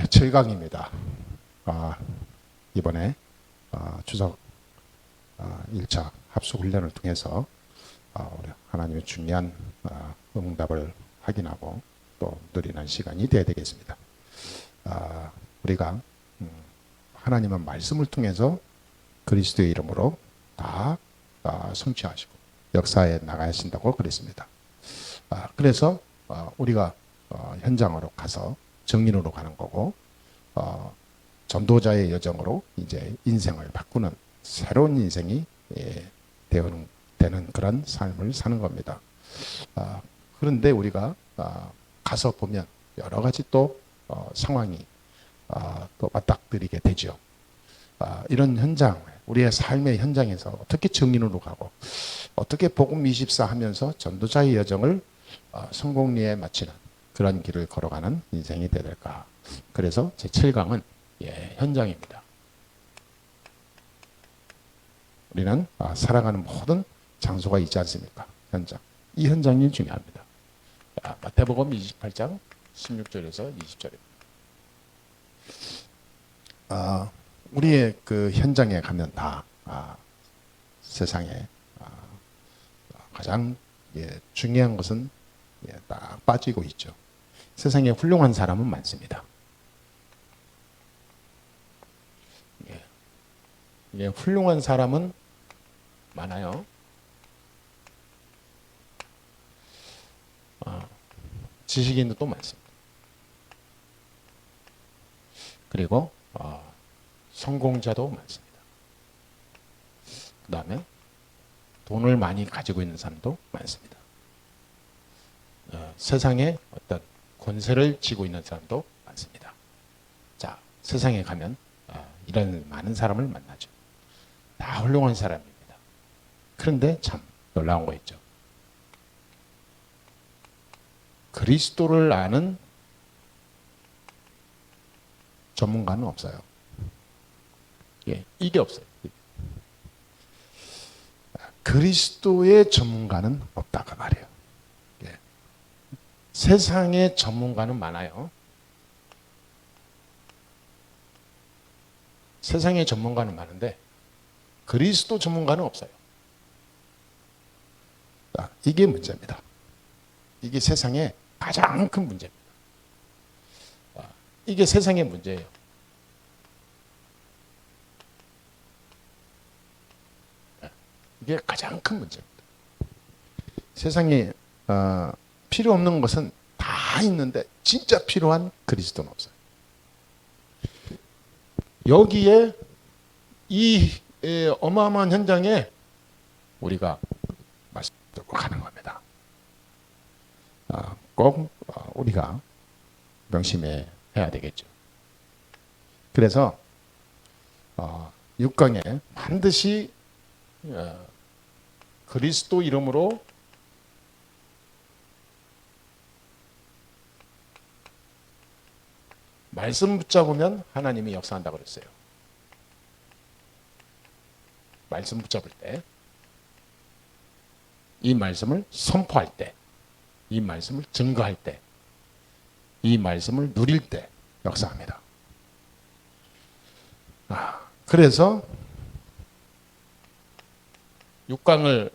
네, 7강입니다. 이번에 추석 1차 합숙훈련을 통해서 우리 하나님의 중요한 응답을 확인하고 또 누리는 시간이 되어야 되겠습니다. 우리가 하나님의 말씀을 통해서 그리스도의 이름으로 다 성취하시고 역사에 나가신다고 그랬습니다. 그래서 우리가 현장으로 가서 정인으로 가는 거고, 전도자의 여정으로 이제 인생을 바꾸는 새로운 인생이 되는 그런 삶을 사는 겁니다. 그런데 우리가 가서 보면 여러 가지 또 상황이 또 맞닥뜨리게 되죠. 이런 현장, 우리의 삶의 현장에서 어떻게 정인으로 가고 어떻게 복음24 하면서 전도자의 여정을 성공리에 마치는 그런 길을 걸어가는 인생이 되야 될까. 그래서 제 7강은 현장입니다. 우리는 살아가는 모든 장소가 있지 않습니까? 현장. 이 현장이 중요합니다. 마태복음 28장 16절에서 20절입니다. 우리의 그 현장에 가면 다 세상에 가장 중요한 것은 딱 빠지고 있죠. 세상에 훌륭한 사람은 많습니다. 훌륭한 사람은 많아요. 지식인도 많습니다. 그리고 성공자도 많습니다. 그 다음에 돈을 많이 가지고 있는 사람도 많습니다. 세상에 어떤 권세를 쥐고 있는 사람도 많습니다. 자, 세상에 가면 이런 많은 사람을 만나죠. 다 훌륭한 사람입니다. 그런데 참 놀라운 거 있죠. 그리스도를 아는 전문가는 없어요. 이게 없어요. 그리스도의 전문가는 없다고 말이에요. 세상의 전문가는 많아요. 세상의 전문가는 많은데 그리스도 전문가는 없어요. 이게 문제입니다. 이게 세상의 가장 큰 문제입니다. 이게 세상의 문제예요. 이게 가장 큰 문제입니다. 세상에 필요 없는 것은 다 있는데 진짜 필요한 그리스도는 없어요. 여기에 이 어마어마한 현장에 우리가 말씀 들고 가는 겁니다. 꼭 우리가 명심해야 되겠죠. 그래서 6강에 반드시 그리스도 이름으로 말씀 붙잡으면 하나님이 역사한다고 그랬어요. 말씀 붙잡을 때, 이 말씀을 선포할 때, 이 말씀을 증거할 때, 이 말씀을 누릴 때 역사합니다. 그래서 6강을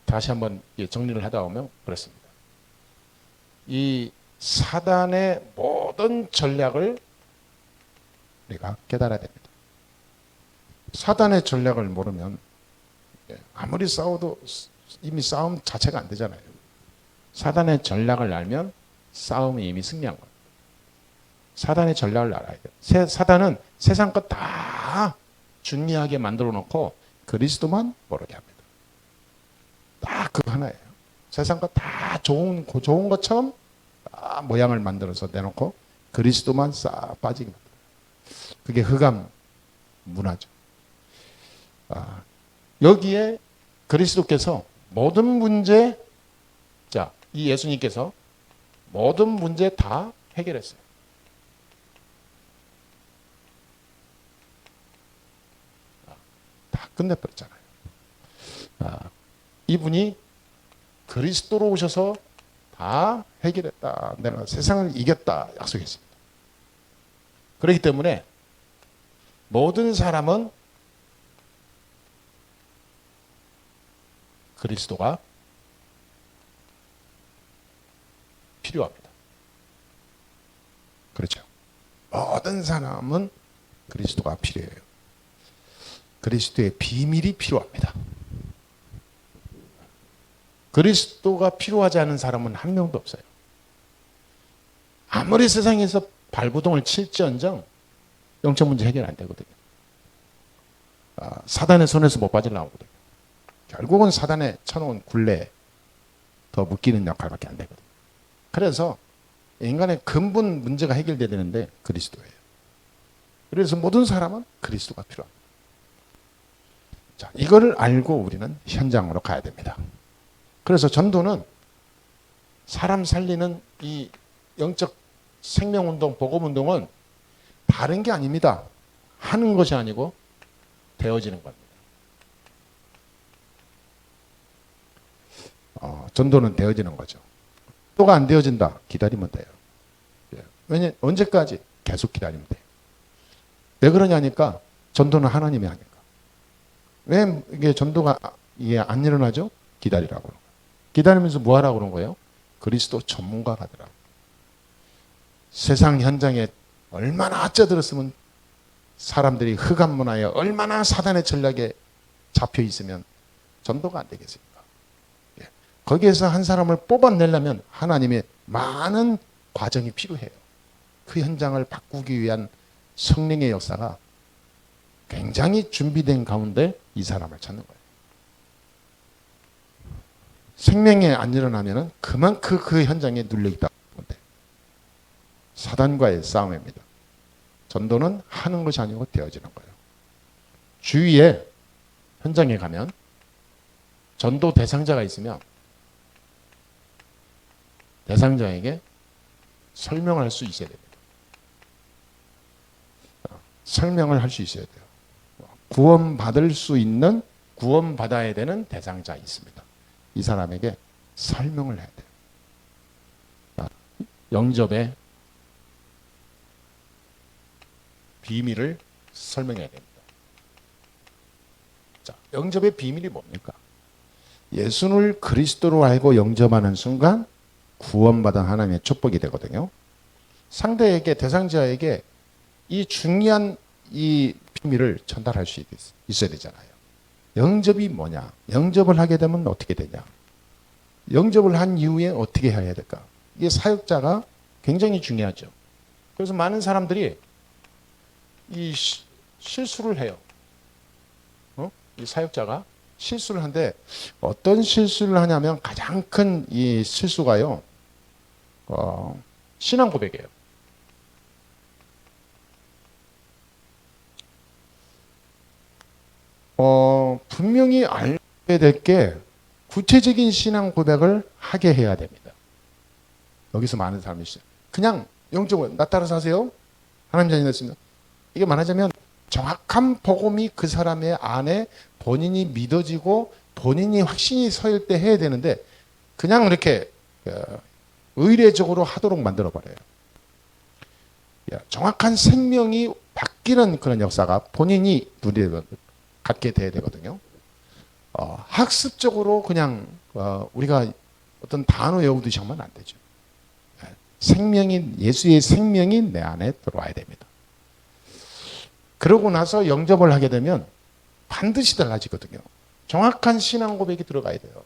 다시 한번 정리를 하다 보면 그렇습니다. 이 사단의 모든 전략을 우리가 깨달아야 됩니다. 사단의 전략을 모르면 아무리 싸워도 이미 싸움 자체가 안 되잖아요. 사단의 전략을 알면 싸움이 이미 승리한 겁니다. 사단의 전략을 알아야 돼요. 사단은 세상 것 다 준리하게 만들어 놓고 그리스도만 모르게 합니다. 딱 그거 하나예요. 세상 것 다 좋은 것처럼 모양을 만들어서 내놓고 그리스도만 싹 빠지게 만들어요. 그게 흑암 문화죠. 여기에 그리스도께서 모든 문제, 이 예수님께서 모든 문제 다 해결했어요. 다 끝내버렸잖아요. 이분이 그리스도로 오셔서 다 해결했다. 내가 세상을 이겼다 약속했습니다. 그렇기 때문에 모든 사람은 그리스도가 필요합니다. 그렇죠. 모든 사람은 그리스도가 필요해요. 그리스도의 비밀이 필요합니다. 그리스도가 필요하지 않은 사람은 한 명도 없어요. 아무리 세상에서 발부동을 칠지언정 영적 문제 해결 안 되거든요. 사단의 손에서 못 빠져나오거든요. 결국은 사단에 쳐놓은 굴레에 더 묶이는 역할밖에 안 되거든요. 그래서 인간의 근본 문제가 해결돼야 되는데 그리스도예요. 그래서 모든 사람은 그리스도가 필요합니다. 자, 이거를 알고 우리는 현장으로 가야 됩니다. 그래서 전도는 사람 살리는 이 영적 생명운동, 복음운동은 다른 게 아닙니다. 하는 것이 아니고 되어지는 겁니다. 전도는 되어지는 거죠. 또가 안 되어진다. 기다리면 돼요. 왜냐, 언제까지? 계속 기다리면 돼요. 왜 그러냐니까 전도는 하나님이 하니까. 왜 이게 전도가 이게 안 일어나죠? 기다리라고 그러는 거예요. 기다리면서 뭐 하라고 그러는 거예요? 그리스도 전문가가 되라고. 세상 현장에 얼마나 쩌들었으면 사람들이 흑암 문화에 얼마나 사단의 전략에 잡혀 있으면 전도가 안 되겠습니까? 거기에서 한 사람을 뽑아내려면 하나님의 많은 과정이 필요해요. 그 현장을 바꾸기 위한 성령의 역사가 굉장히 준비된 가운데 이 사람을 찾는 거예요. 생명이 안 일어나면 그만큼 그 현장에 눌려있다. 사단과의 싸움입니다. 전도는 하는 것이 아니고 되어지는 거예요. 주위에 현장에 가면 전도 대상자가 있으면 대상자에게 설명할 수 있어야 됩니다. 설명을 할 수 있어야 돼요. 구원받을 수 있는, 구원받아야 되는 대상자 있습니다. 이 사람에게 설명을 해야 돼요. 영접의 비밀을 설명해야 됩니다. 자, 영접의 비밀이 뭡니까? 예수를 그리스도로 알고 영접하는 순간 구원받은 하나님의 축복이 되거든요. 상대에게, 대상자에게 이 중요한 이 비밀을 전달할 수 있어야 되잖아요. 영접이 뭐냐? 영접을 하게 되면 어떻게 되냐? 영접을 한 이후에 어떻게 해야 될까? 이게 사역자가 굉장히 중요하죠. 그래서 많은 사람들이 이 실수를 해요. 이 사역자가 실수를 하는데 어떤 실수를 하냐면 가장 큰 이 실수가요. 신앙 고백이에요. 분명히 알게 될 게 구체적인 신앙 고백을 하게 해야 됩니다. 여기서 많은 사람이 있어요. 그냥 영적으로 나 따라서 하세요. 하나님 자녀 됐습니다. 이게 말하자면 정확한 복음이 그 사람의 안에 본인이 믿어지고 본인이 확신이 서일 때 해야 되는데 그냥 이렇게 의례적으로 하도록 만들어버려요. 정확한 생명이 바뀌는 그런 역사가 본인이 갖게 돼야 되거든요. 학습적으로 그냥 우리가 어떤 단어 외우듯이 하면 안 되죠. 생명이, 예수의 생명이 내 안에 들어와야 됩니다. 그러고 나서 영접을 하게 되면 반드시 달라지거든요. 정확한 신앙 고백이 들어가야 돼요.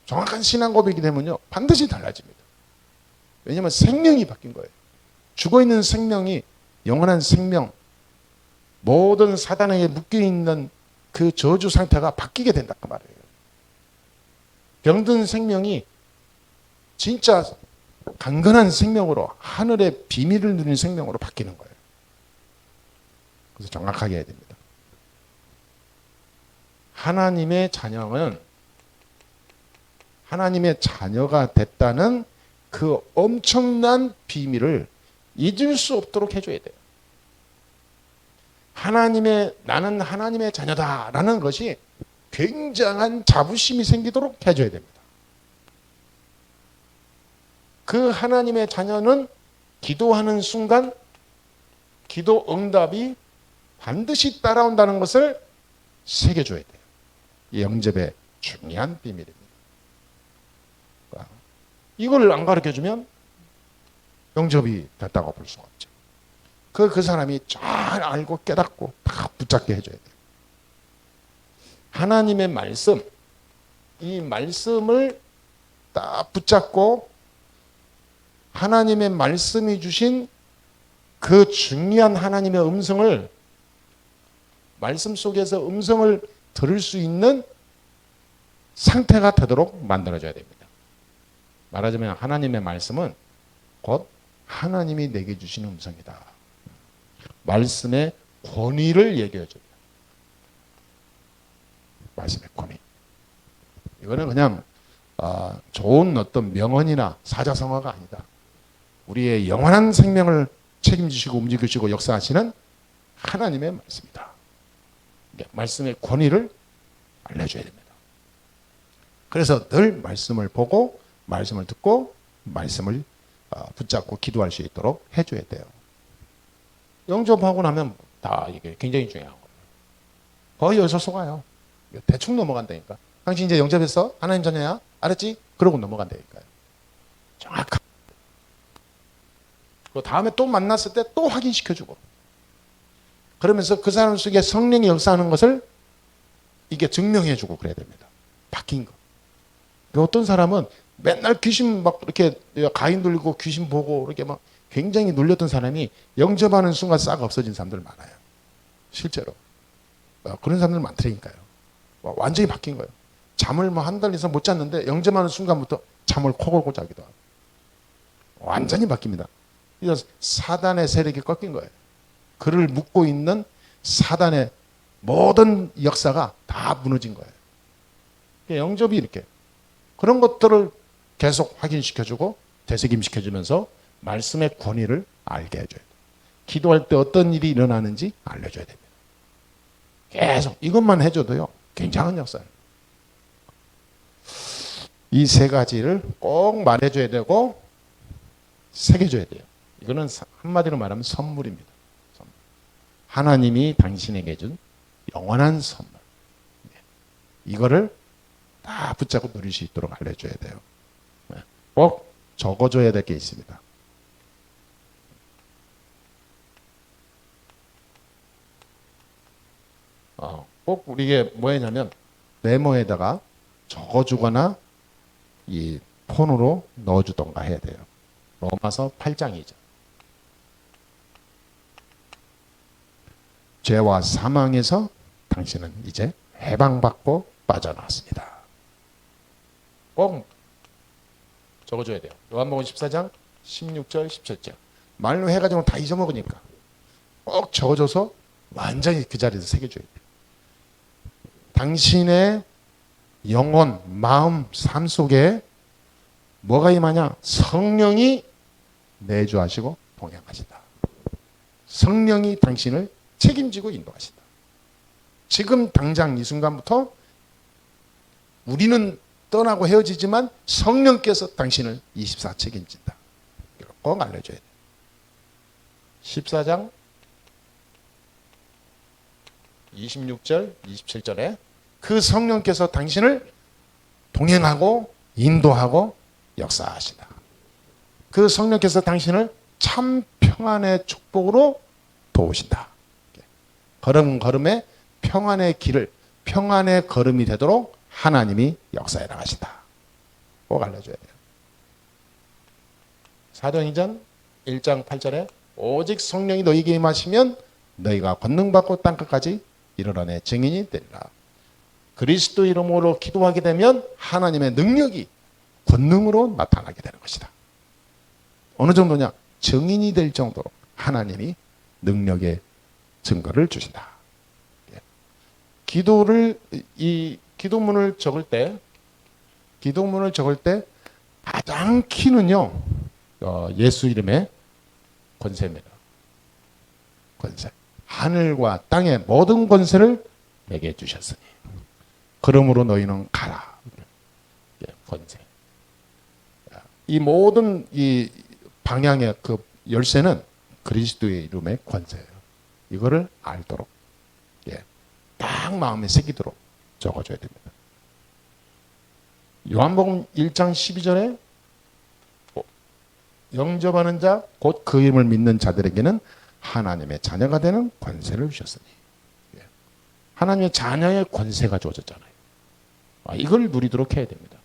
정확한 신앙 고백이 되면요 반드시 달라집니다. 왜냐하면 생명이 바뀐 거예요. 죽어있는 생명이 영원한 생명, 모든 사단에게 묶여있는 그 저주 상태가 바뀌게 된다 그 말이에요. 병든 생명이 진짜 강건한 생명으로, 하늘의 비밀을 누리는 생명으로 바뀌는 거예요. 그래서 정확하게 해야 됩니다. 하나님의 자녀는 하나님의 자녀가 됐다는 그 엄청난 비밀을 잊을 수 없도록 해줘야 돼요. 나는 하나님의 자녀다라는 것이 굉장한 자부심이 생기도록 해줘야 됩니다. 그 하나님의 자녀는 기도하는 순간 기도 응답이 반드시 따라온다는 것을 새겨줘야 돼요. 이 영접의 중요한 비밀입니다. 이걸 안 가르쳐주면 영접이 됐다고 볼 수가 없죠. 그 사람이 잘 알고 깨닫고 다 붙잡게 해줘야 돼요. 하나님의 말씀, 이 말씀을 딱 붙잡고 하나님의 말씀이 주신 그 중요한 하나님의 음성을, 말씀 속에서 음성을 들을 수 있는 상태가 되도록 만들어줘야 됩니다. 말하자면 하나님의 말씀은 곧 하나님이 내게 주신 음성이다. 말씀의 권위를 얘기해줘요. 말씀의 권위. 이거는 그냥 좋은 어떤 명언이나 사자성어가 아니다. 우리의 영원한 생명을 책임지시고 움직이시고 역사하시는 하나님의 말씀이다. 말씀의 권위를 알려줘야 됩니다. 그래서 늘 말씀을 보고 말씀을 듣고 말씀을 붙잡고 기도할 수 있도록 해줘야 돼요. 영접하고 나면 다 이게 굉장히 중요한 거예요. 거의 여기서 속아요. 대충 넘어간다니까. 당신 이제 영접했어? 하나님 자녀야? 알았지? 그러고 넘어간다니까요. 정확한. 그 다음에 또 만났을 때 또 확인시켜주고. 그러면서 그 사람 속에 성령이 역사하는 것을 이게 증명해주고 그래야 됩니다. 바뀐 거. 어떤 사람은 맨날 귀신 막 이렇게 가인 돌리고 귀신 보고 이렇게 막 굉장히 눌렸던 사람이 영접하는 순간 싹 없어진 사람들 많아요. 실제로. 그런 사람들 많더라니까요. 완전히 바뀐 거예요. 잠을 뭐 한 달 이상 못 잤는데 영접하는 순간부터 잠을 코 골고 자기도 하고. 완전히 바뀝니다. 그래서 사단의 세력이 꺾인 거예요. 그를 묶고 있는 사단의 모든 역사가 다 무너진 거예요. 영접이 이렇게 그런 것들을 계속 확인시켜주고 되새김시켜주면서 말씀의 권위를 알게 해줘야 돼요. 기도할 때 어떤 일이 일어나는지 알려줘야 됩니다. 계속 이것만 해줘도요 굉장한 역사예요. 이 세 가지를 꼭 말해줘야 되고 새겨줘야 돼요. 이거는 한마디로 말하면 선물입니다. 선물. 하나님이 당신에게 준 영원한 선물. 이거를 다 붙잡고 누릴 수 있도록 알려줘야 돼요. 꼭 적어줘야 될 게 있습니다. 꼭 우리게 뭐냐면 메모에다가 적어주거나 이 폰으로 넣어주던가 해야 돼요. 로마서 8장이죠. 죄와 사망에서 당신은 이제 해방받고 빠져나왔습니다. 꼭 적어줘야 돼요. 요한복음 14장 16절 17절 말로 해가지고 다 잊어먹으니까 꼭 적어줘서 완전히 그 자리에서 새겨줘야 돼요. 당신의 영혼, 마음, 삶 속에 뭐가 임하냐? 성령이 내주하시고 동행하신다. 성령이 당신을 책임지고 인도하신다. 지금 당장 이 순간부터 우리는 떠나고 헤어지지만 성령께서 당신을 24 책임진다. 이걸 꼭 알려줘야 돼요. 14장 26절 27절에 그 성령께서 당신을 동행하고 인도하고 역사하시다. 그 성령께서 당신을 참 평안의 축복으로 도우신다. 걸음걸음에 평안의 길을 평안의 걸음이 되도록 하나님이 역사해 나가신다. 꼭 알려줘야 돼요. 사도행전 1장 8절에 오직 성령이 너희에게 임하시면 너희가 권능받고 땅끝까지 이르러내 증인이 되리라. 그리스도 이름으로 기도하게 되면 하나님의 능력이 권능으로 나타나게 되는 것이다. 어느 정도냐? 증인이 될 정도로 하나님이 능력의 증거를 주신다. 이 기도문을 적을 때 가장 키는요 예수 이름의 권세입니다. 권세. 하늘과 땅의 모든 권세를 내게 주셨으니 그러므로 너희는 가라. 권세. 이 모든 이 방향의 그 열쇠는 그리스도의 이름의 권세예요. 이거를 알도록, 딱 마음에 새기도록 적어줘야 됩니다. 요한복음 1장 12절에 영접하는 자 곧 그 이름을 믿는 자들에게는 하나님의 자녀가 되는 권세를 주셨으니, 하나님의 자녀의 권세가 주어졌잖아요. 이걸 누리도록 해야 됩니다.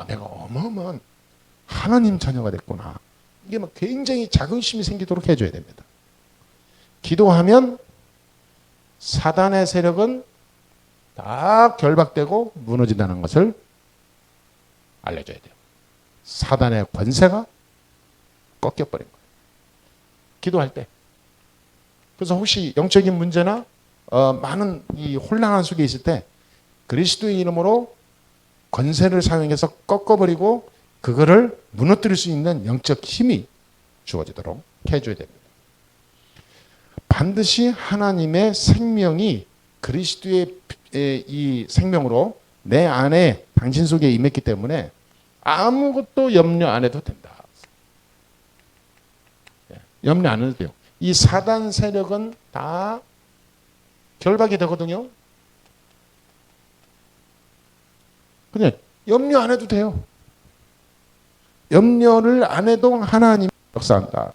내가 어마어마한 하나님 자녀가 됐구나. 이게 막 굉장히 자긍심이 생기도록 해줘야 됩니다. 기도하면 사단의 세력은 다 결박되고 무너진다는 것을 알려줘야 돼요. 사단의 권세가 꺾여버린 거예요. 기도할 때. 그래서 혹시 영적인 문제나 많은 이 혼란한 속에 있을 때 그리스도의 이름으로 권세를 사용해서 꺾어버리고 그거를 무너뜨릴 수 있는 영적 힘이 주어지도록 해줘야 됩니다. 반드시 하나님의 생명이 그리스도의 이 생명으로 내 안에 당신 속에 임했기 때문에 아무것도 염려 안 해도 된다. 염려 안 해도 돼요. 이 사단 세력은 다 결박이 되거든요. 그냥 염려 안 해도 돼요. 염려를 안 해도 하나님이 역사한다.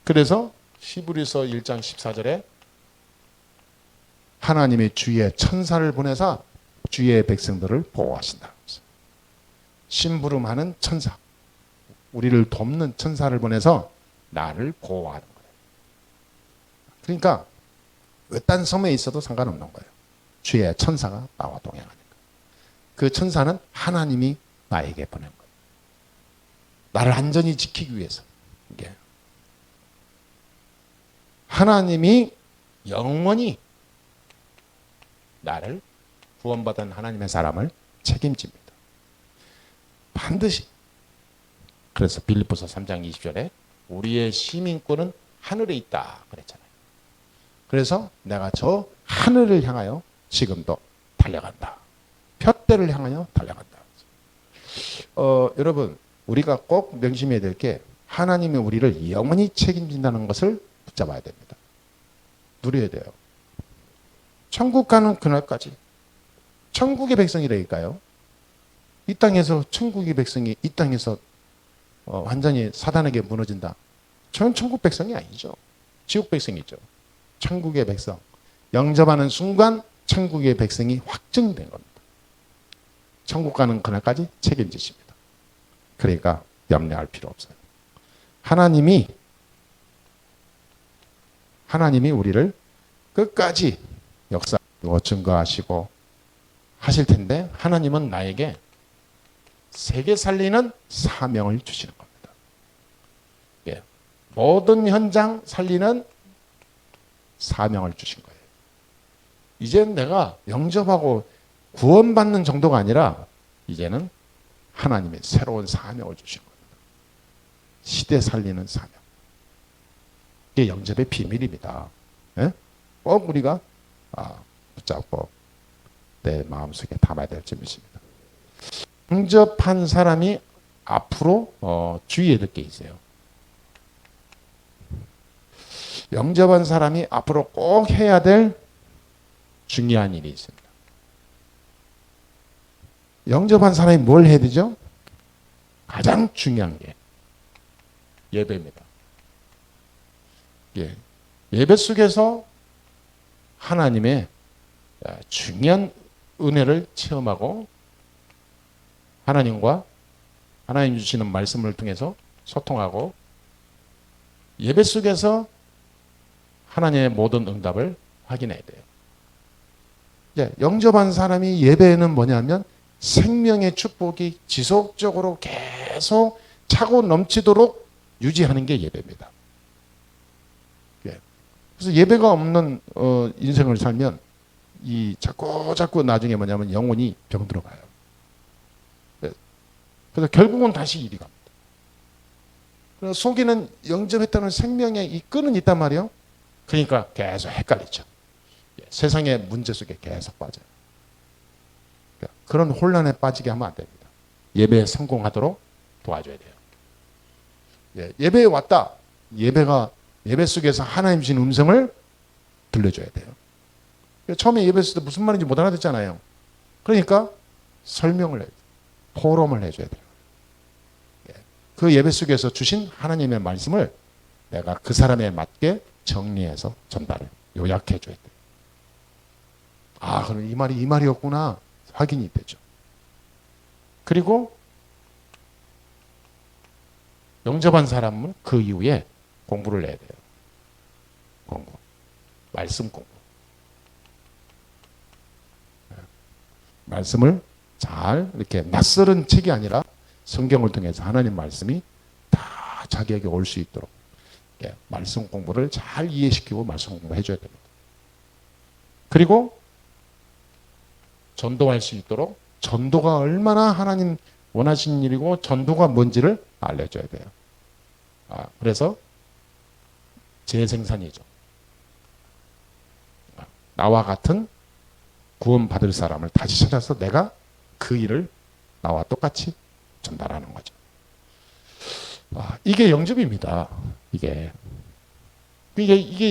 그래서 히브리서 1장 14절에 하나님의 주의 천사를 보내사 주의 백성들을 보호하신다. 심부름하는 천사, 우리를 돕는 천사를 보내서 나를 보호하는 거예요. 그러니까 외딴 섬에 있어도 상관없는 거예요. 주의 천사가 나와 동행하니까. 그 천사는 하나님이 나에게 보낸 거예요. 나를 안전히 지키기 위해서. 이게 하나님이 영원히 나를 구원받은 하나님의 사람을 책임집니다. 반드시. 그래서 빌립보서 3장 20절에 우리의 시민권은 하늘에 있다 그랬잖아요. 그래서 내가 저 하늘을 향하여 지금도 달려간다. 푯대를 향하여 달려간다. 여러분, 우리가 꼭 명심해야 될 게 하나님이 우리를 영원히 책임진다는 것을 붙잡아야 됩니다. 누려야 돼요. 천국 가는 그날까지 천국의 백성이라니까요. 이 땅에서 천국의 백성이 이 땅에서 완전히 사단에게 무너진다. 저는 천국 백성이 아니죠. 지옥 백성이죠. 천국의 백성. 영접하는 순간 천국의 백성이 확정된 겁니다. 천국 가는 그날까지 책임지십니다. 그러니까 염려할 필요 없어요. 하나님이 우리를 끝까지 역사하고 증거하시고 하실 텐데 하나님은 나에게 세계 살리는 사명을 주시는 겁니다. 모든 현장 살리는 사명을 주신 거예요. 이제는 내가 영접하고 구원받는 정도가 아니라 이제는 하나님의 새로운 사명을 주신 겁니다. 시대 살리는 사명. 이게 영접의 비밀입니다. 꼭 우리가 붙잡고 내 마음속에 담아야 될 점이십니다. 영접한 사람이 앞으로 주의해야 될 게 있어요. 영접한 사람이 앞으로 꼭 해야 될 중요한 일이 있습니다. 영접한 사람이 뭘 해야 되죠? 가장 중요한 게 예배입니다. 예배 속에서 하나님의 중요한 은혜를 체험하고 하나님과 하나님 주시는 말씀을 통해서 소통하고 예배 속에서 하나님의 모든 응답을 확인해야 돼요. 영접한 사람이 예배는 뭐냐면 생명의 축복이 지속적으로 계속 차고 넘치도록 유지하는 게 예배입니다. 그래서 예배가 없는 인생을 살면 이 자꾸 나중에 뭐냐면 영혼이 병들어 가요. 그래서 결국은 다시 이리 갑니다. 그래서 속에는 영접했다는 생명의 이 끈은 있단 말이에요. 그러니까 계속 헷갈리죠. 세상의 문제 속에 계속 빠져요. 그런 혼란에 빠지게 하면 안 됩니다. 예배에 성공하도록 도와줘야 돼요. 예, 예배에 왔다. 예배 속에서 하나님 주신 음성을 들려줘야 돼요. 처음에 예배했을 때 무슨 말인지 못 알아듣잖아요. 그러니까 설명을 해요. 포럼을 해줘야 돼요. 예, 그 예배 속에서 주신 하나님의 말씀을 내가 그 사람에 맞게 정리해서 전달해 요약해 줘야 돼요. 아, 그럼 이 말이 이 말이었구나 확인이 되죠. 그리고 영접한 사람은 그 이후에 공부를 해야 돼요. 공부. 말씀 공부. 말씀을 잘 이렇게 낯설은 책이 아니라 성경을 통해서 하나님 말씀이 다 자기에게 올 수 있도록 말씀 공부를 잘 이해시키고 말씀 공부해 줘야 됩니다. 그리고 전도할 수 있도록 전도가 얼마나 하나님 원하시는 일이고 전도가 뭔지를 알려줘야 돼요. 그래서 재생산이죠. 나와 같은 구원받을 사람을 다시 찾아서 내가 그 일을 나와 똑같이 전달하는 거죠. 이게 영접입니다. 이게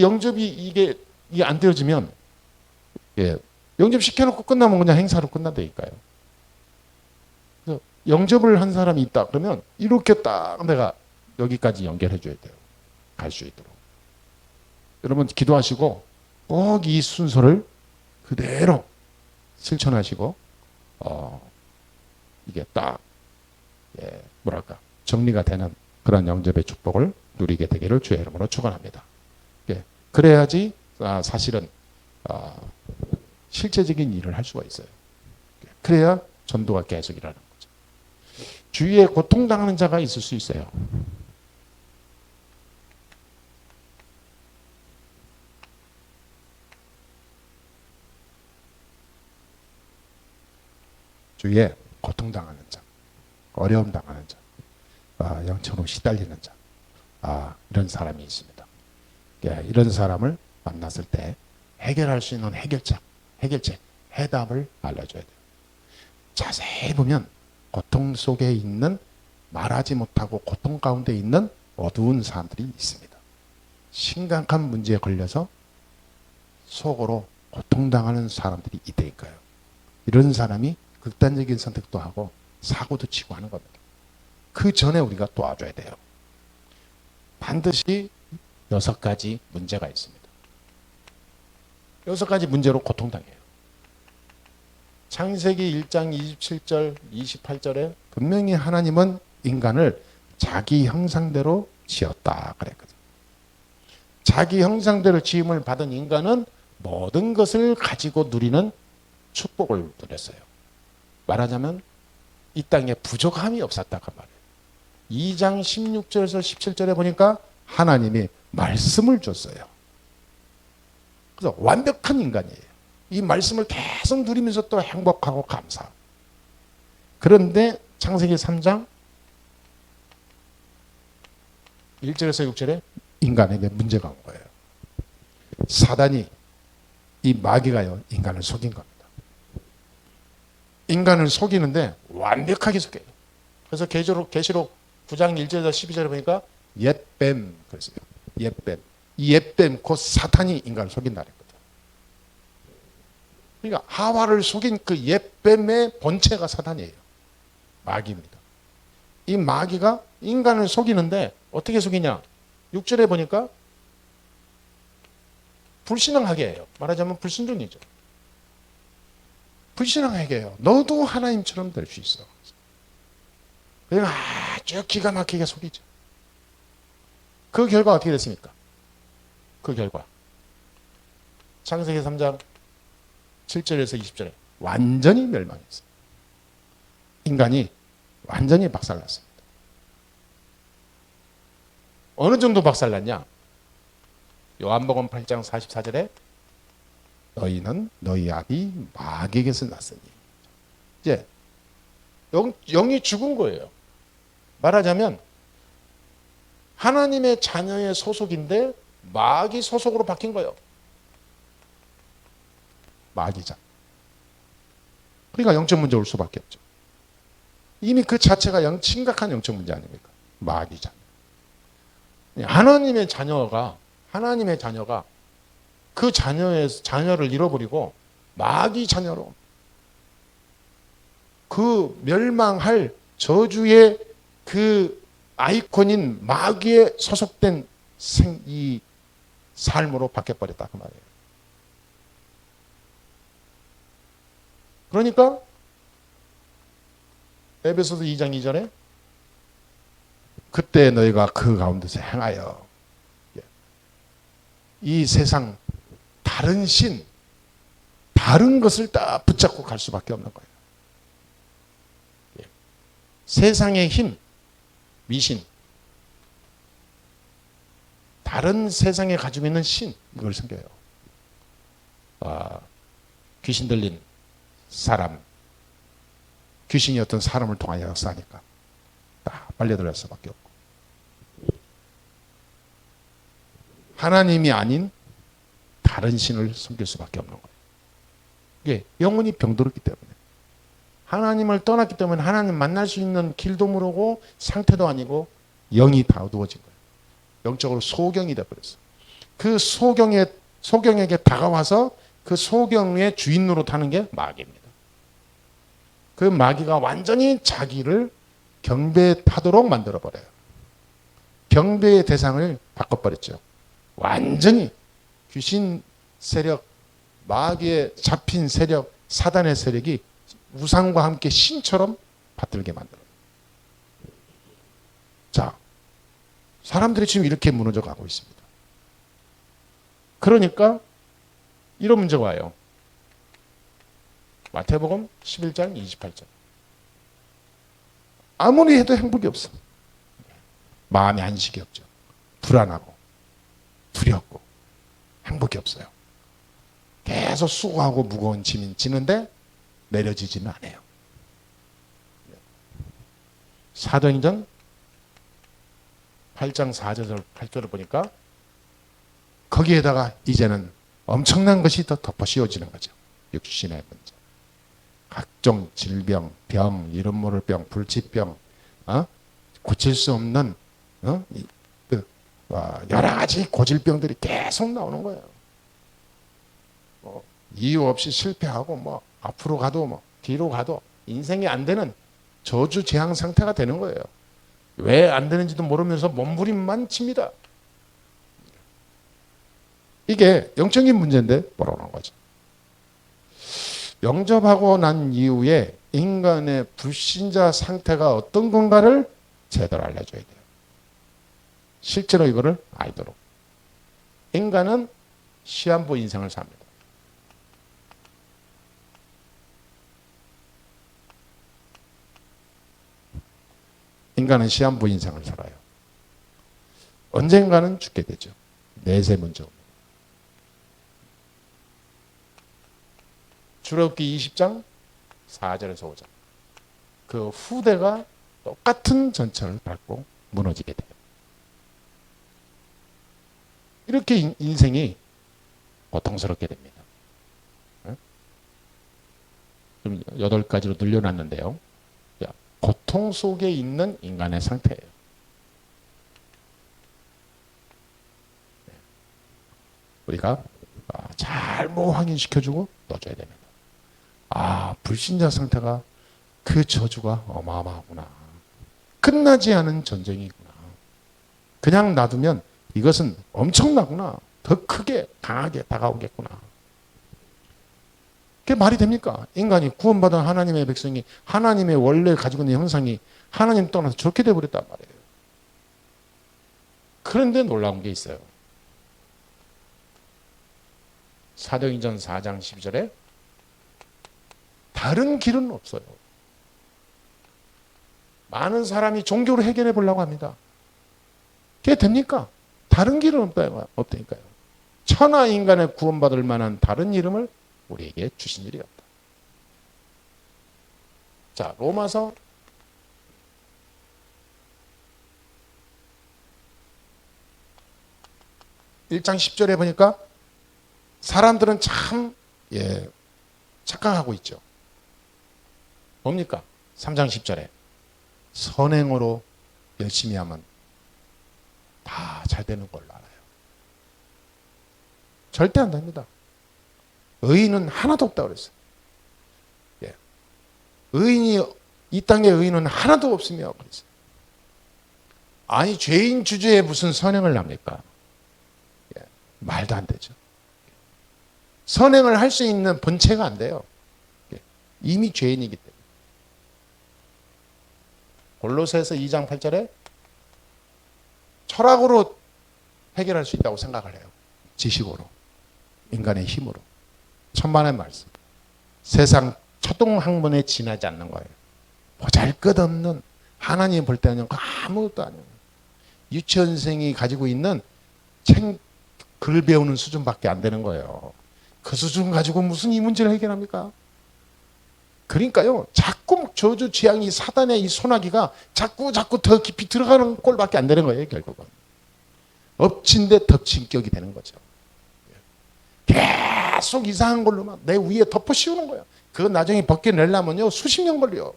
영접이 이게 안 되어지면 영접 시켜놓고 끝나면 그냥 행사로 끝난다니까요. 그래서 영접을 한 사람이 있다 그러면 이렇게 딱 내가 여기까지 연결해 줘야 돼요. 갈 수 있도록. 여러분 기도하시고 꼭 이 순서를 그대로 실천하시고 이게 딱 뭐랄까 정리가 되는 그런 영접의 축복을 누리게 되기를 주의 이름으로 축원합니다. 그래야지 사실은 실제적인 일을 할 수가 있어요. 그래야 전도가 계속 일하는 거죠. 주위에 고통당하는 자가 있을 수 있어요. 주위에 고통당하는 자, 어려움 당하는 자, 영적으로 시달리는 자, 이런 사람이 있습니다. 이런 사람을 만났을 때 해결할 수 있는 해결책, 해답을 알려줘야 돼요. 자세히 보면 고통 속에 있는 말하지 못하고 고통 가운데 있는 어두운 사람들이 있습니다. 심각한 문제에 걸려서 속으로 고통당하는 사람들이 있다니까요. 이런 사람이 극단적인 선택도 하고 사고도 치고 하는 겁니다. 그 전에 우리가 도와줘야 돼요. 반드시 6가지 문제가 있습니다. 6가지 문제로 고통당해요. 창세기 1장 27절, 28절에 분명히 하나님은 인간을 자기 형상대로 지었다 그랬거든요. 자기 형상대로 지음을 받은 인간은 모든 것을 가지고 누리는 축복을 누렸어요. 말하자면 이 땅에 부족함이 없었다고 말해요. 2장 16절에서 17절에 보니까 하나님이 말씀을 줬어요. 그래서 완벽한 인간이에요. 이 말씀을 계속 누리면서 또 행복하고 감사하고. 그런데 창세기 3장 1절에서 6절에 인간에게 문제가 온 거예요. 사단이 이 마귀가요 인간을 속인 겁니다. 인간을 속이는데 완벽하게 속여요. 그래서 계시록 9장 1절에서 12절에 보니까 옛뱀 그랬어요. 옛뱀. 이 옛뱀 곧 사탄이 인간을 속인다 그랬거든요. 그러니까 하와를 속인 그 옛뱀의 본체가 사탄이에요. 마귀입니다. 이 마귀가 인간을 속이는데 어떻게 속이냐? 6절에 보니까 불신앙하게 해요. 말하자면 불순종이죠. 불신앙하게 해요. 너도 하나님처럼 될 수 있어. 그러니까 아주 기가 막히게 속이죠. 그 결과 어떻게 됐습니까? 그 결과 창세기 3장 7절에서 20절에 완전히 멸망했어요. 인간이 완전히 박살났습니다. 어느 정도 박살났냐? 요한복음 8장 44절에 너희는 너희 아비 마귀에게서 났으니 이제 영이 죽은 거예요. 말하자면 하나님의 자녀의 소속인데 마귀 소속으로 바뀐 거예요. 마귀자. 그러니까 영적 문제 올 수밖에 없죠. 이미 그 자체가 심각한 영적 문제 아닙니까? 마귀자. 하나님의 자녀가 그 자녀를 잃어버리고 마귀 자녀로 그 멸망할 저주의 그 아이콘인 마귀에 소속된 이 삶으로 바뀌어버렸다 그 말이에요. 그러니까 에베소서 2장 2절에 그때 너희가 그 가운데서 행하여 이 세상 다른 신, 다른 것을 딱 붙잡고 갈 수밖에 없는 거예요. 세상의 힘, 미신, 다른 세상에 가지고 있는 신, 이걸 섬겨요. 귀신 들린 사람, 귀신이 어떤 사람을 통하여 역사하니까 딱 빨려들을 수밖에 없고, 하나님이 아닌 다른 신을 섬길 수밖에 없는 거예요. 이게 영혼이 병들었기 때문에, 하나님을 떠났기 때문에 하나님 만날 수 있는 길도 모르고 상태도 아니고 영이 다 어두워진 거예요. 영적으로 소경이 되어버렸어요. 그 소경에게 다가와서 그 소경의 주인으로 타는 게 마귀입니다. 그 마귀가 완전히 자기를 경배하도록 만들어버려요. 경배의 대상을 바꿔버렸죠. 완전히 귀신 세력, 마귀에 잡힌 세력, 사단의 세력이 우상과 함께 신처럼 받들게 만들어요. 자, 사람들이 지금 이렇게 무너져 가고 있습니다. 그러니까 이런 문제가 와요. 마태복음 11장 28절. 아무리 해도 행복이 없어. 마음에 안식이 없죠. 불안하고 두렵고 행복이 없어요. 계속 수고하고 무거운 짐이 지는데 내려지지는 않아요. 사도행전 8장 4절 8절을 보니까 거기에다가 이제는 엄청난 것이 더 덮어 씌워지는 거죠. 육신의 문제, 각종 질병, 병, 이름 모를 병, 불치병, 고칠 수 없는 여러 가지 고질병들이 계속 나오는 거예요. 이유 없이 실패하고 앞으로 가도 뒤로 가도 인생이 안 되는 저주 재앙 상태가 되는 거예요. 왜 안 되는지도 모르면서 몸부림만 칩니다. 이게 영적인 문제인데 뭐라고 거죠. 영접하고 난 이후에 인간의 불신자 상태가 어떤 건가를 제대로 알려줘야 돼요. 실제로 이거를 알도록. 인간은 시한부 인생을 삽니다. 인간은 시한부 인생을 살아요. 언젠가는 죽게 되죠. 내세 문제 옵니다. 출애굽기 20장 4절에서 5절. 그 후대가 똑같은 전철을 밟고 무너지게 돼요. 이렇게 인생이 고통스럽게 됩니다. 좀 8가지로 늘려놨는데요. 고통 속에 있는 인간의 상태예요. 우리가 잘 확인시켜주고 넣어줘야 됩니다. 불신자 상태가 그 저주가 어마어마하구나. 끝나지 않은 전쟁이구나. 그냥 놔두면 이것은 엄청나구나. 더 크게 강하게 다가오겠구나. 그게 말이 됩니까? 인간이 구원받은 하나님의 백성이 하나님의 원래 가지고 있는 형상이 하나님 떠나서 저렇게 돼버렸단 말이에요. 그런데 놀라운 게 있어요. 사도행전 4장 12절에 다른 길은 없어요. 많은 사람이 종교를 해결해 보려고 합니다. 그게 됩니까? 다른 길은 없다니까요. 천하 인간의 구원받을 만한 다른 이름을 우리에게 주신 일이 없다. 자, 로마서 1장 10절에 보니까 사람들은 참 착각하고 있죠. 뭡니까? 3장 10절에 선행으로 열심히 하면 다 잘 되는 걸로 알아요. 절대 안 됩니다. 의인은 하나도 없다고 그랬어요. 예. 이 땅에 의인은 하나도 없으며 그랬어요. 아니 죄인 주제에 무슨 선행을 합니까? 예. 말도 안 되죠. 선행을 할 수 있는 본체가 안 돼요. 예. 이미 죄인이기 때문에. 골로새서 2장 8절에 철학으로 해결할 수 있다고 생각을 해요. 지식으로, 인간의 힘으로. 천만의 말씀. 세상 초등학문에 지나지 않는 거예요. 보잘것없는, 하나님 볼 때는 아무것도 아니에요. 유치원생이 가지고 있는 글 배우는 수준밖에 안 되는 거예요. 그 수준 가지고 무슨 이 문제를 해결합니까? 그러니까요, 자꾸 저주 지향이 사단의 이 소나기가 자꾸 더 깊이 들어가는 꼴밖에 안 되는 거예요, 결국은. 엎친 데 덮친 격이 되는 거죠. 계속 이상한 걸로만 내 위에 덮어 씌우는 거예요. 그거 나중에 벗겨내려면요, 수십 년 걸려요.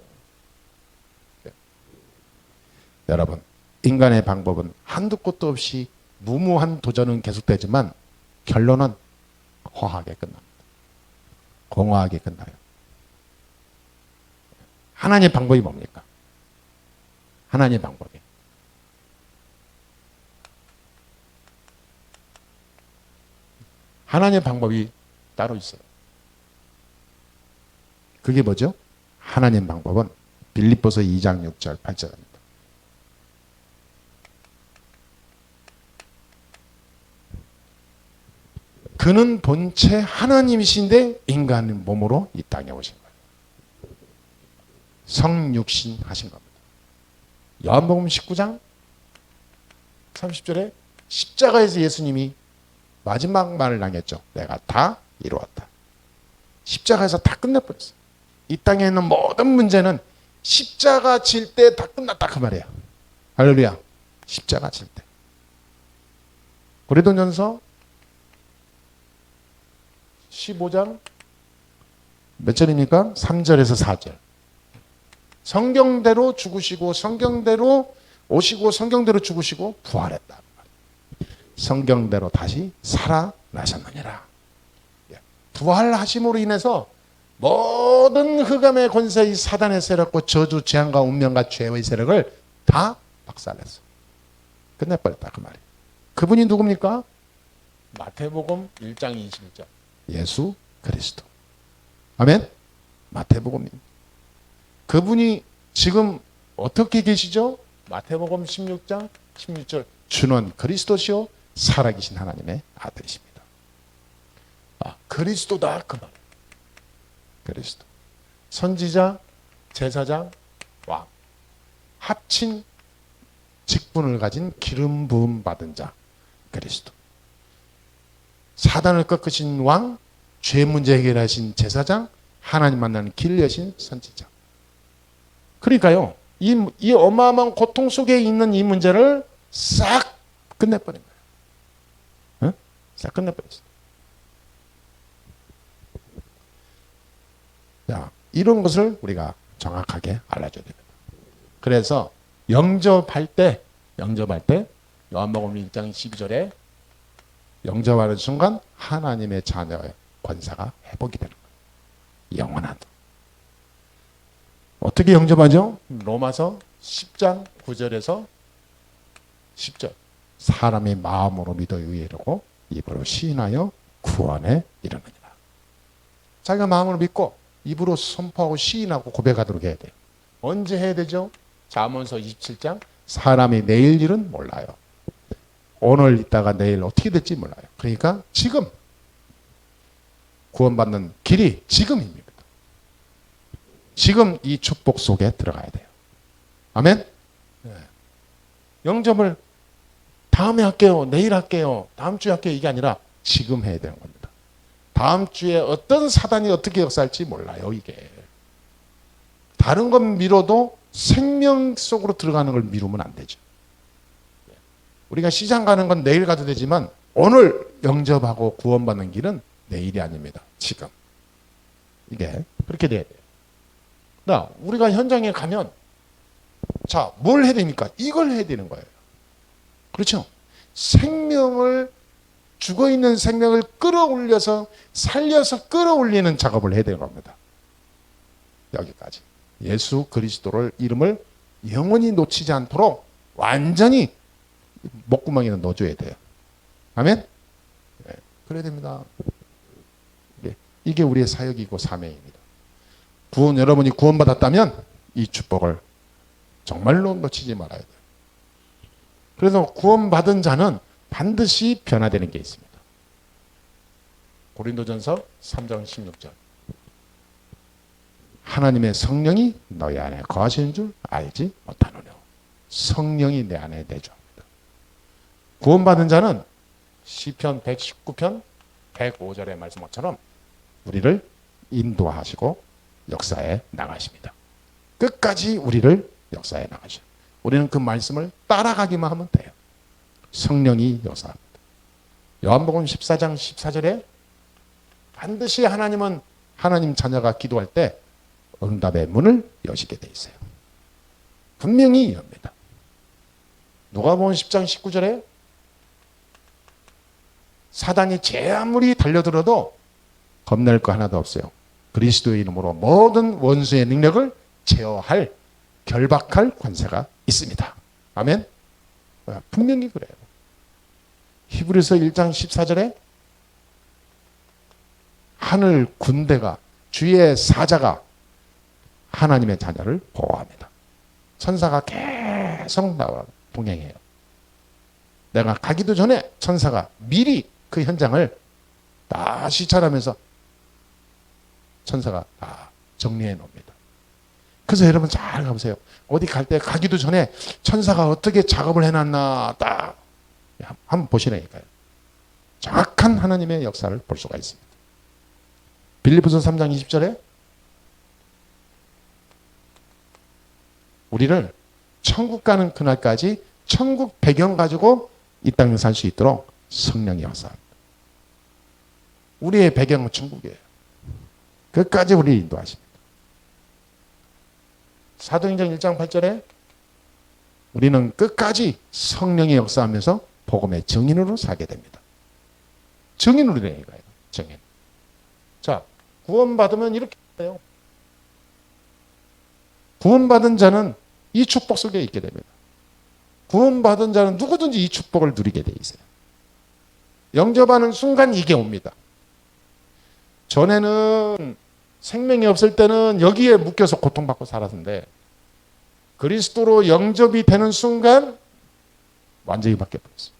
여러분, 인간의 방법은 한두 곳도 없이 무모한 도전은 계속되지만 결론은 허하게 끝납니다. 공허하게 끝나요. 하나님의 방법이 뭡니까? 하나님의 방법이. 하나님의 방법이 따로 있어요. 그게 뭐죠? 하나님의 방법은 빌립보서 2장 6절 8절입니다. 그는 본체 하나님이신데 인간의 몸으로 이 땅에 오신 거예요. 성육신 하신 겁니다. 요한복음 19장 30절에 십자가에서 예수님이 마지막 말을 남겼죠. 내가 다 이루었다. 십자가에서 다 끝내버렸어요. 이 땅에 있는 모든 문제는 십자가 질 때 다 끝났다 그 말이에요. 할렐루야. 십자가 질 때. 고린도전서 15장 몇 절입니까? 3절에서 4절. 성경대로 죽으시고 성경대로 오시고 성경대로 죽으시고 부활했다. 성경대로 다시 살아나셨느니라. 부활하심으로 인해서 모든 흑암의 권세의 사단의 세력과 저주, 재앙과 운명과 죄의 세력을 다 박살냈어. 끝내버렸다 그 말이에요. 그분이 누굽니까? 마태복음 1장 21절. 예수 그리스도. 아멘. 마태복음입니다. 그분이 지금 어떻게 계시죠? 마태복음 16장 16절. 주는 그리스도시요 살아계신 하나님의 아들이십니다. 그리스도다 그 말. 그리스도. 선지자, 제사장, 왕. 합친 직분을 가진 기름 부음 받은 자. 그리스도. 사단을 꺾으신 왕, 죄 문제 해결하신 제사장, 하나님 만나는 길 여신 선지자. 그러니까요, 이 어마어마한 고통 속에 있는 이 문제를 싹 끝내버린 거예요. 어? 싹 끝내버렸어요. 자, 이런 것을 우리가 정확하게 알아줘야 됩니다. 그래서 영접할 때 요한복음 1장 12절에 영접하는 순간 하나님의 자녀의 권세가 회복이 되는 거예요. 영원한. 어떻게 영접하죠? 로마서 10장 9절에서 10절. 사람이 마음으로 믿어 의뢰하고 입으로 시인하여 구원에 이르느니라. 자기가 마음으로 믿고 입으로 선포하고 시인하고 고백하도록 해야 돼요. 언제 해야 되죠? 잠언서 27장. 사람이 내일 일은 몰라요. 오늘 있다가 내일 어떻게 될지 몰라요. 그러니까 지금 구원받는 길이 지금입니다. 지금 이 축복 속에 들어가야 돼요. 아멘? 네. 영접을 다음에 할게요. 내일 할게요. 다음 주에 할게요. 이게 아니라 지금 해야 되는 겁니다. 다음 주에 어떤 사단이 어떻게 역사할지 몰라요. 이게. 다른 건 미뤄도 생명 속으로 들어가는 걸 미루면 안 되죠. 우리가 시장 가는 건 내일 가도 되지만 오늘 영접하고 구원받는 길은 내일이 아닙니다. 지금. 이게 그렇게 돼야 돼요. 우리가 현장에 가면 자, 뭘 해야 됩니까? 이걸 해야 되는 거예요. 그렇죠? 생명을, 죽어있는 생명을 끌어올려서 살려서 끌어올리는 작업을 해야 되는 겁니다. 여기까지. 예수 그리스도를 이름을 영원히 놓치지 않도록 완전히 목구멍에는 넣어줘야 돼요. 아멘? 네, 그래야 됩니다. 이게 우리의 사역이고 사명입니다. 여러분이 구원받았다면 이 축복을 정말로 놓치지 말아야 돼요. 그래서 구원받은 자는 반드시 변화되는 게 있습니다. 고린도전서 3장 16절. 하나님의 성령이 너희 안에 거하시는 줄 알지 못하노뇨. 성령이 내 안에 내주합니다. 구원받은 자는 시편 119편 105절의 말씀처럼 우리를 인도하시고 역사에 나가십니다. 끝까지 우리를 역사에 나가셔요. 우리는 그 말씀을 따라가기만 하면 돼요. 성령이 역사합니다. 요한복음 14장 14절에 반드시 하나님은 하나님 자녀가 기도할 때 응답의 문을 여시게 돼 있어요. 분명히 엽니다. 누가복음 10장 19절에 사단이 제 아무리 달려들어도 겁낼 거 하나도 없어요. 그리스도의 이름으로 모든 원수의 능력을 제어할, 결박할 권세가 있습니다. 아멘? 분명히 그래요. 히브리서 1장 14절에 하늘 군대가, 주의 사자가 하나님의 자녀를 보호합니다. 천사가 계속 나와 동행해요. 내가 가기도 전에 천사가 미리 그 현장을 다 시찰하면서 천사가 다 정리해 놓습니다. 그래서 여러분 잘 가보세요. 어디 갈 때 가기도 전에 천사가 어떻게 작업을 해놨나 딱 한번 보시라니까요. 정확한 하나님의 역사를 볼 수가 있습니다. 빌립보서 3장 20절에 우리를 천국 가는 그날까지 천국 배경 가지고 이 땅에 살 수 있도록 성령이 역사합니다. 우리의 배경은 천국이에요. 끝까지 우리를 인도하십니다. 사도행전 1장 8절에 우리는 끝까지 성령이 역사하면서 복음의 증인으로 살게 됩니다. 증인으로 되는 거예요. 증인. 자, 구원받으면 이렇게 돼요. 구원받은 자는 이 축복 속에 있게 됩니다. 구원받은 자는 누구든지 이 축복을 누리게 돼 있어요. 영접하는 순간 이게 옵니다. 전에는 생명이 없을 때는 여기에 묶여서 고통받고 살았는데 그리스도로 영접이 되는 순간 완전히 바뀌어버렸어요.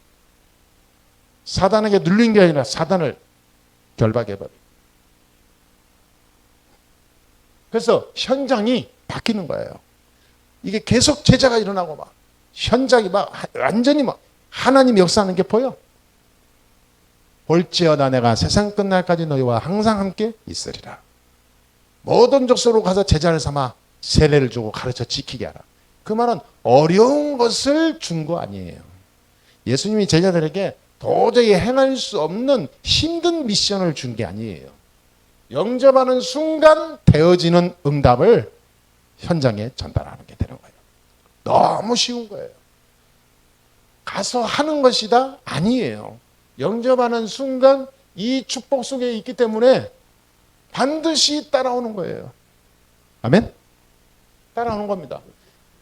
사단에게 눌린 게 아니라 사단을 결박해버려요. 그래서 현장이 바뀌는 거예요. 이게 계속 제자가 일어나고 막 현장이 막 완전히 막 하나님 역사하는 게 보여. 볼지어다 내가 세상 끝날까지 너희와 항상 함께 있으리라. 모든 족속으로 가서 제자를 삼아 세례를 주고 가르쳐 지키게 하라. 그 말은 어려운 것을 준 거 아니에요. 예수님이 제자들에게 도저히 행할 수 없는 힘든 미션을 준 게 아니에요. 영접하는 순간 되어지는 응답을 현장에 전달하는 게 되는 거예요. 너무 쉬운 거예요. 가서 하는 것이다? 아니에요. 영접하는 순간 이 축복 속에 있기 때문에 반드시 따라오는 거예요. 아멘? 따라오는 겁니다.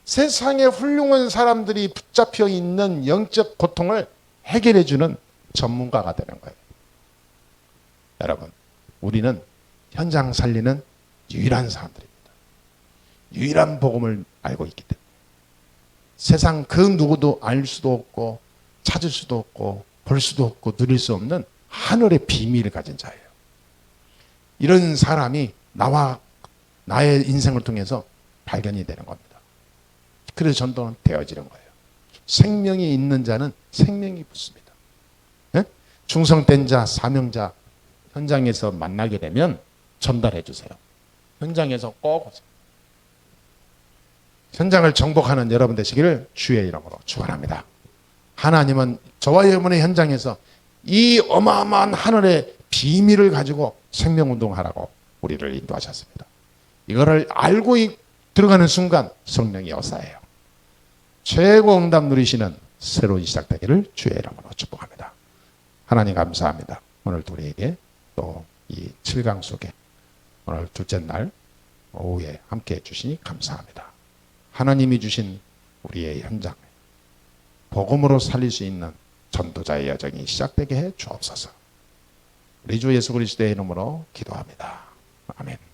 세상에 훌륭한 사람들이 붙잡혀 있는 영적 고통을 해결해 주는 전문가가 되는 거예요. 여러분, 우리는 현장 살리는 유일한 사람들입니다. 유일한 복음을 알고 있기 때문에 세상 그 누구도 알 수도 없고 찾을 수도 없고 볼 수도 없고 누릴 수 없는 하늘의 비밀을 가진 자예요. 이런 사람이 나의 인생을 통해서 발견이 되는 겁니다. 그래서 전도는 되어지는 거예요. 생명이 있는 자는 생명이 붙습니다. 네? 충성된 자, 사명자 현장에서 만나게 되면 전달해 주세요. 현장에서 꼭 오세요. 현장을 정복하는 여러분 되시기를 주의 이름으로 축원합니다. 하나님은 저와 여러분의 현장에서 이 어마어마한 하늘의 비밀을 가지고 생명운동하라고 우리를 인도하셨습니다. 이거를 알고 들어가는 순간 성령이 역사해요. 최고 응답 누리시는 새로운 시작되기를 주의 이름으로 축복합니다. 하나님 감사합니다. 오늘도 우리에게 또 이 7강 속에 오늘 둘째 날 오후에 함께 해주시니 감사합니다. 하나님이 주신 우리의 현장, 복음으로 살릴 수 있는 전도자의 여정이 시작되게 해 주옵소서. 우리 주 예수 그리스도의 이름으로 기도합니다. 아멘.